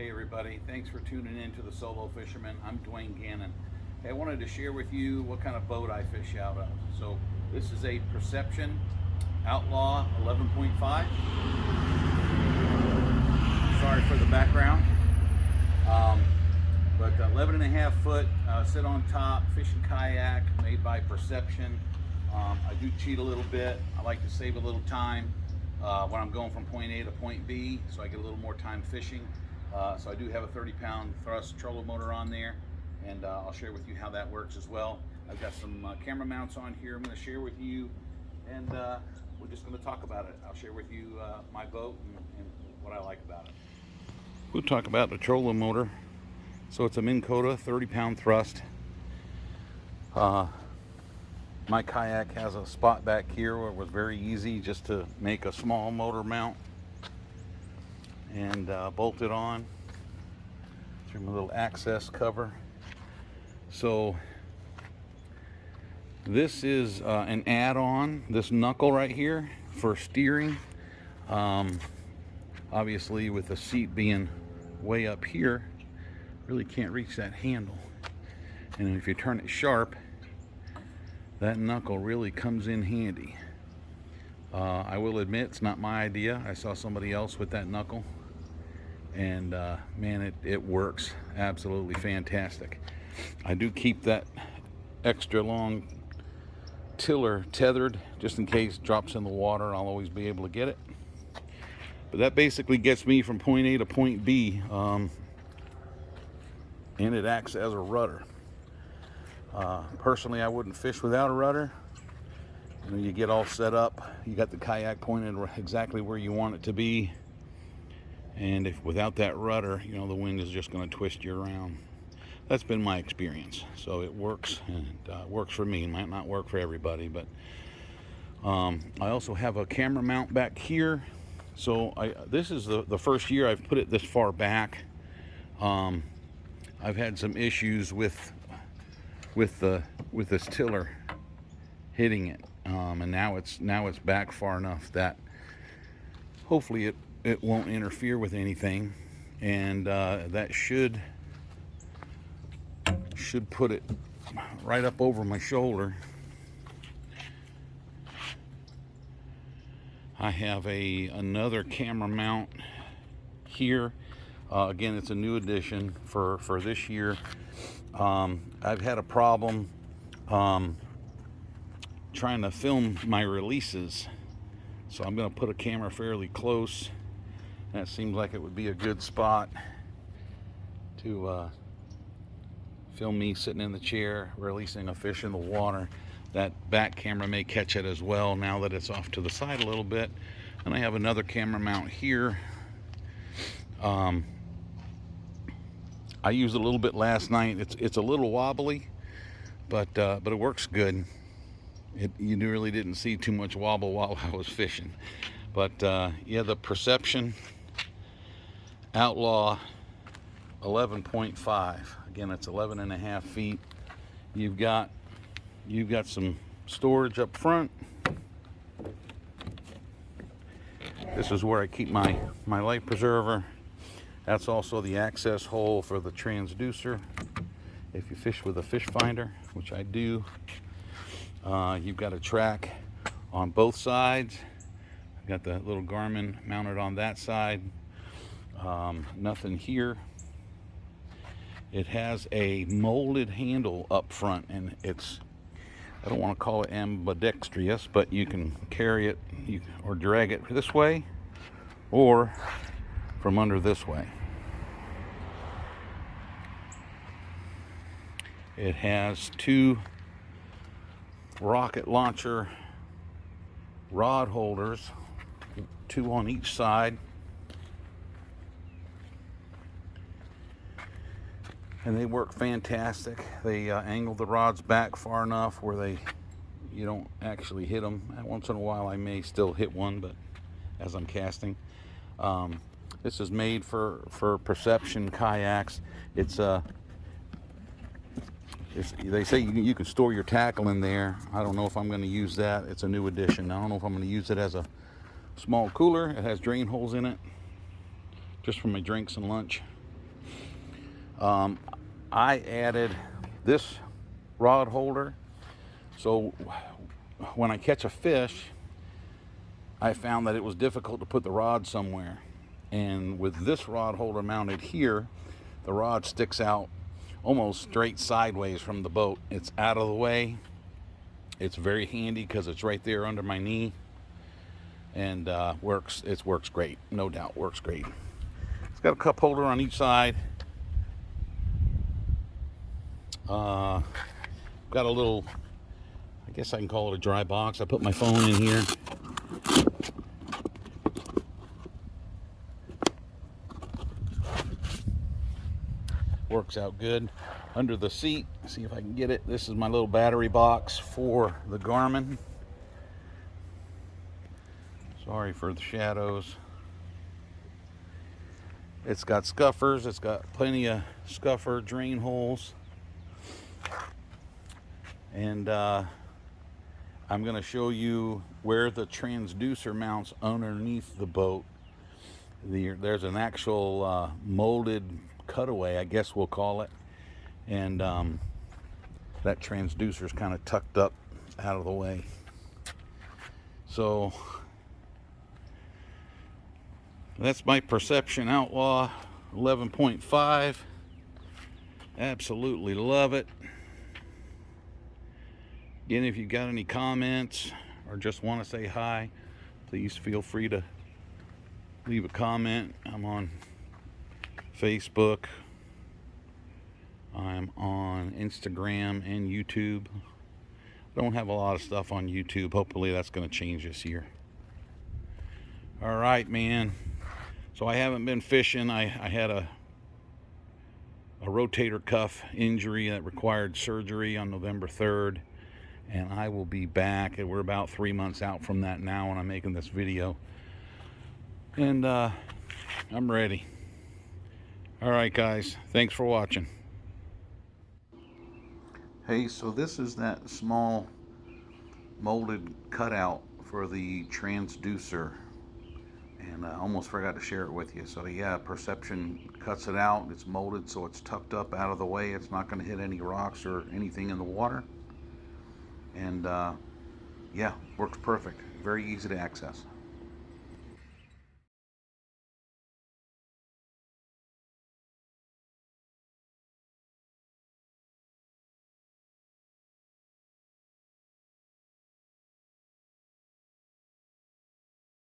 Hey everybody, thanks for tuning in to the Solo Fisherman. I'm Dwayne Gannon. Hey, I wanted to share with you what kind of boat I fish out of. So this is a Perception Outlaw 11.5. Sorry for the background. But 11 and a half foot, sit on top, fishing kayak, made by Perception. I do cheat a little bit. I like to save a little time when I'm going from point A to point B, so I get a little more time fishing. So I do have a 30-pound thrust trolling motor on there, and I'll share with you how that works as well. I've got some camera mounts on here I'm going to share with you, and we're just going to talk about it. I'll share with you my boat and what I like about it. We'll talk about the trolling motor. So it's a Minn Kota 30-pound thrust. My kayak has a spot back here where it was very easy just to make a small motor mount and bolt it on through my little access cover. So this is an add-on, this knuckle right here for steering. Obviously with the seat being way up here, really can't reach that handle, and if you turn it sharp, that knuckle really comes in handy. I will admit it's not my idea. I saw somebody else with that knuckle, and man, it works absolutely fantastic. I do keep that extra long tiller tethered just in case it drops in the water. I'll always be able to get it. But that basically gets me from point A to point B, and it acts as a rudder. Personally, I wouldn't fish without a rudder. You know, you get all set up, you got the kayak pointed exactly where you want it to be, and if without that rudder, you know, the wind is just going to twist you around. That's been my experience. So it works, and works for me. It might not work for everybody, but I also have a camera mount back here. So this is the first year I've put it this far back. I've had some issues with this tiller hitting it, and now it's back far enough that hopefully it won't interfere with anything, and that should put it right up over my shoulder. I have another camera mount here. Again, it's a new addition for this year. I've had a problem trying to film my releases, so I'm going to put a camera fairly close. That seems like it would be a good spot to film me sitting in the chair releasing a fish in the water. That back camera may catch it as well now that it's off to the side a little bit. And I have another camera mount here. I used it a little bit last night. It's a little wobbly, but it works good. You really didn't see too much wobble while I was fishing. But yeah, the Perception Outlaw 11.5. Again, it's 11 and a half feet. You've got some storage up front. This is where I keep my life preserver. That's also the access hole for the transducer. If you fish with a fish finder, which I do, you've got a track on both sides. I've got the little Garmin mounted on that side. Nothing here. It has a molded handle up front, and I don't want to call it ambidextrous, but you can carry it or drag it this way or from under this way. It has two rocket launcher rod holders, two on each side, and they work fantastic. They angle the rods back far enough where you don't actually hit them. Once in a while I may still hit one, but as I'm casting. This is made for Perception kayaks. They say you can store your tackle in there. I don't know if I'm going to use that. It's a new addition. I don't know if I'm going to use it as a small cooler. It has drain holes in it just for my drinks and lunch. I added this rod holder, so when I catch a fish, I found that it was difficult to put the rod somewhere. And with this rod holder mounted here, the rod sticks out almost straight sideways from the boat. It's out of the way. It's very handy because it's right there under my knee, and works great, no doubt, works great. It's got a cup holder on each side. Got a little, I guess I can call it a dry box. I put my phone in here. Works out good. Under the seat, see if I can get it. This is my little battery box for the Garmin. Sorry for the shadows. It's got scuffers. It's got plenty of scuffer drain holes. And I'm going to show you where the transducer mounts underneath the boat. There's an actual molded cutaway, I guess we'll call it. And that transducer is kind of tucked up out of the way. So that's my Perception Outlaw 11.5. Absolutely love it. Again, if you got any comments or just want to say hi, please feel free to leave a comment. I'm on Facebook. I'm on Instagram and YouTube. I don't have a lot of stuff on YouTube. Hopefully that's going to change this year. All right, man. So I haven't been fishing. I had a rotator cuff injury that required surgery on November 3rd. And I will be back. We're about 3 months out from that now when I'm making this video. And I'm ready. All right, guys. Thanks for watching. Hey, so this is that small molded cutout for the transducer. And I almost forgot to share it with you. So yeah, Perception cuts it out. It's molded so it's tucked up out of the way. It's not going to hit any rocks or anything in the water. And yeah, works perfect. Very easy to access.